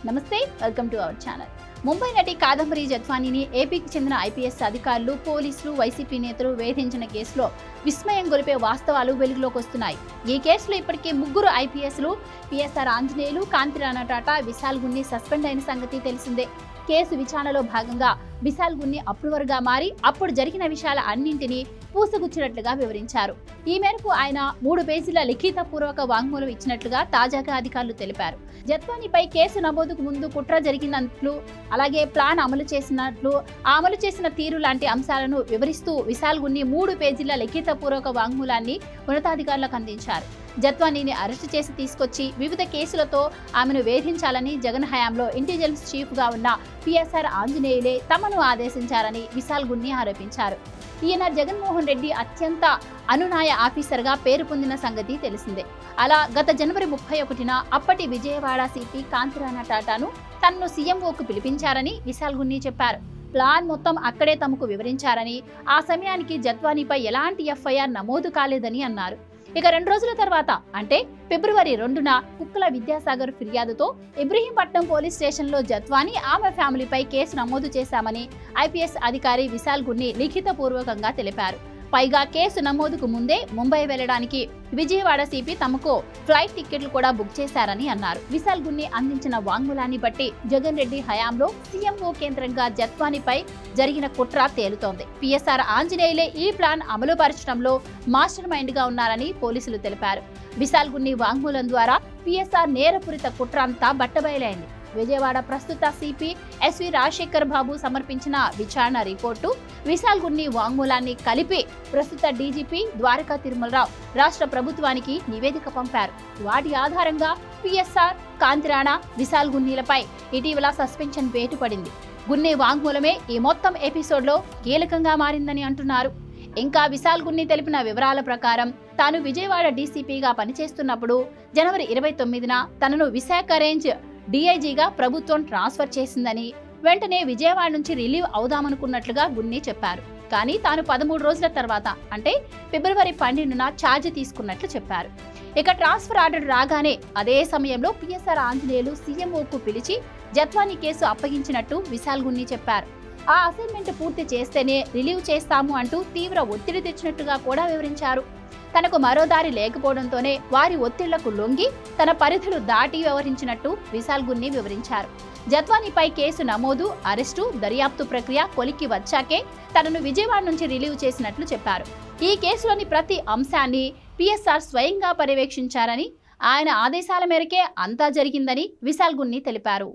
నమస్తే, welcome to our channel. Mumbai నటి కాదంబరి జత్వానీని ఏపీకి చెందిన ఐపీఎస్ అధికారులు, పోలీసులు, వైసీపీ నేతలు వేధించిన కేసులో విస్మయం గొలిపే వాస్తవాలు వెలుగులోకి వస్తున్నాయి. ఈ కేసులో ఇప్పటికే 3 ఐపీఎస్లు, పిఎస్ఆర్ ఆంజనేయులు, కాంతిరాణా టాటా, విశాల్ గున్ని సస్పెండ్ అయిన సంగతి తెలిసిందే. కేసు విచారణలో భాగంగా విశాల్ గున్ని అప్రూవర్గా మారి అప్పుడు జరిగిన విషయాల అన్నింటినీ పూసగుచ్చినట్లుగా వివరించారు. ఈ మేరకు ఆయన 3 పేజీల లిఖితపూర్వక వాంగ్మూలం ఇచ్చినట్లుగా తాజాగా అధికారులు తెలిపారు. జత్వానీపై కేసు నమోదుకు ముందు కుట్ర జరిగినట్లు, అలాగే ప్లాన్ అమలు చేసిన తీరు లాంటి అంశాలను వివరిస్తూ విశాల్ గున్ని 3 పేజీల లిఖితపూర్వక వాంగ్మూలాన్ని ఉన్నతాధికారులకు అందించారు. జత్వానీని అరెస్టు చేసి తీసుకొచ్చి వివిధ కేసులతో ఆమెను వేధించాలని జగన్ హయాంలో ఇంటెలిజెన్స్ చీఫ్గా ఉన్న పిఎస్ఆర్ ఆంజనేయులే తమను ఆదేశించారని విశాల్ గున్ని ఆరోపించారు. ఈయన జగన్మోహన్ రెడ్డి అత్యంత అనునాయ ఆఫీసర్గా పేరు పొందిన సంగతి తెలిసిందే. అలా గత జనవరి 31న అప్పటి విజయవాడ సిపి కాంతిరాణా టాటాను తనను సీఎంఓకు పిలిపించారని విశాల్ గున్ని చెప్పారు. ప్లాన్ మొత్తం అక్కడే తమకు వివరించారని, ఆ సమయానికి జత్వానీపై ఎలాంటి ఎఫ్ఐఆర్ నమోదు కాలేదని అన్నారు. ఇక 2 రోజుల తర్వాత అంటే ఫిబ్రవరి 2న కుక్కల విద్యాసాగర్ ఫిర్యాదుతో ఇబ్రహీంపట్నం పోలీస్ స్టేషన్లో జత్వానీ, ఆమె ఫ్యామిలీపై కేసు నమోదు చేశామని ఐపీఎస్ అధికారి విశాల్ గున్ని లిఖితపూర్వకంగా తెలిపారు. పైగా కేసు నమోదుకు ముందే ముంబై వెళ్లడానికి విజయవాడ సిపి తమకు ఫ్లైట్ టికెట్లు కూడా బుక్ చేశారని అన్నారు. విశాల్ గున్ని అందించిన వాంగ్మూలాన్ని బట్టి జగన్ రెడ్డి హయాంలో సీఎంఓ కేంద్రంగా జత్వానీపై జరిగిన కుట్ర తేలుతోంది. పిఎస్ఆర్ ఆంజనేయులే ఈ ప్లాన్ అమలుపరచడంలో మాస్టర్ మైండ్ గా ఉన్నారని పోలీసులు తెలిపారు. విశాల్ గున్ని వాంగ్మూలం ద్వారా పిఎస్ఆర్ నేరపూరిత కుట్ర అంతా బట్టబయలైంది. విజయవాడ ప్రస్తుత సిపి ఎస్వి రాజశేఖర్ బాబు సమర్పించిన విచారణ రిపోర్టు, విశాల్ గున్ని వాంగ్మూలాన్ని కలిపి ప్రస్తుత డీజీపీ ద్వారకా తిరుమలరావు రాష్ట్ర ప్రభుత్వానికి నివేదిక పంపారు. వాటి ఆధారంగా పిఎస్ఆర్, కాంతిరాణా, విశాల్ గున్నీలపై ఇటీవల సస్పెన్షన్ వేటు పడింది. గున్ని వాంగ్మూలమే ఈ మొత్తం ఎపిసోడ్లో కీలకంగా మారిందని అంటున్నారు. ఇంకా విశాల్ గున్ని తెలిపిన వివరాల ప్రకారం తాను విజయవాడ డీసీపీగా పనిచేస్తున్నప్పుడు జనవరి 29న తనను విశాఖ రేంజ్ డీఐజీగా ప్రభుత్వం ట్రాన్స్ఫర్ చేసిందని, వెంటనే విజయవాడ నుంచి రిలీవ్ అవుదామనుకున్నట్లుగా గున్ని చెప్పారు. కానీ తాను 13 రోజుల తర్వాత అంటే ఫిబ్రవరి 12న ఛార్జ్ తీసుకున్నట్లు చెప్పారు. ఇక ట్రాన్స్ఫర్ ఆర్డర్ రాగానే అదే సమయంలో పిఎస్ఆర్ ఆంజనేయులు సీఎంఓకు పిలిచి జత్వానీ కేసు అప్పగించినట్టు విశాల్ గున్ని చెప్పారు. ఆ అసైన్మెంట్ పూర్తి చేస్తేనే రిలీవ్ చేస్తాము అంటూ తీవ్ర ఒత్తిడి తెచ్చినట్టుగా కూడా వివరించారు. తనకు మరో దారి లేకపోవడంతోనే వారి ఒత్తిళ్లకు లొంగి తన పరిధులు దాటి వ్యవహరించినట్టు విశాల్ గున్ని వివరించారు. జత్వానీపై కేసు నమోదు, అరెస్టు, దర్యాప్తు ప్రక్రియ కొలిక్కి వచ్చాకే తనను విజయవాడ నుంచి రిలీవ్ చేసినట్లు చెప్పారు. ఈ కేసులోని ప్రతి అంశాన్ని పిఎస్ఆర్ స్వయంగా పర్యవేక్షించారని, ఆయన ఆదేశాల మేరకే అంతా జరిగిందని విశాల్ గున్ని తెలిపారు.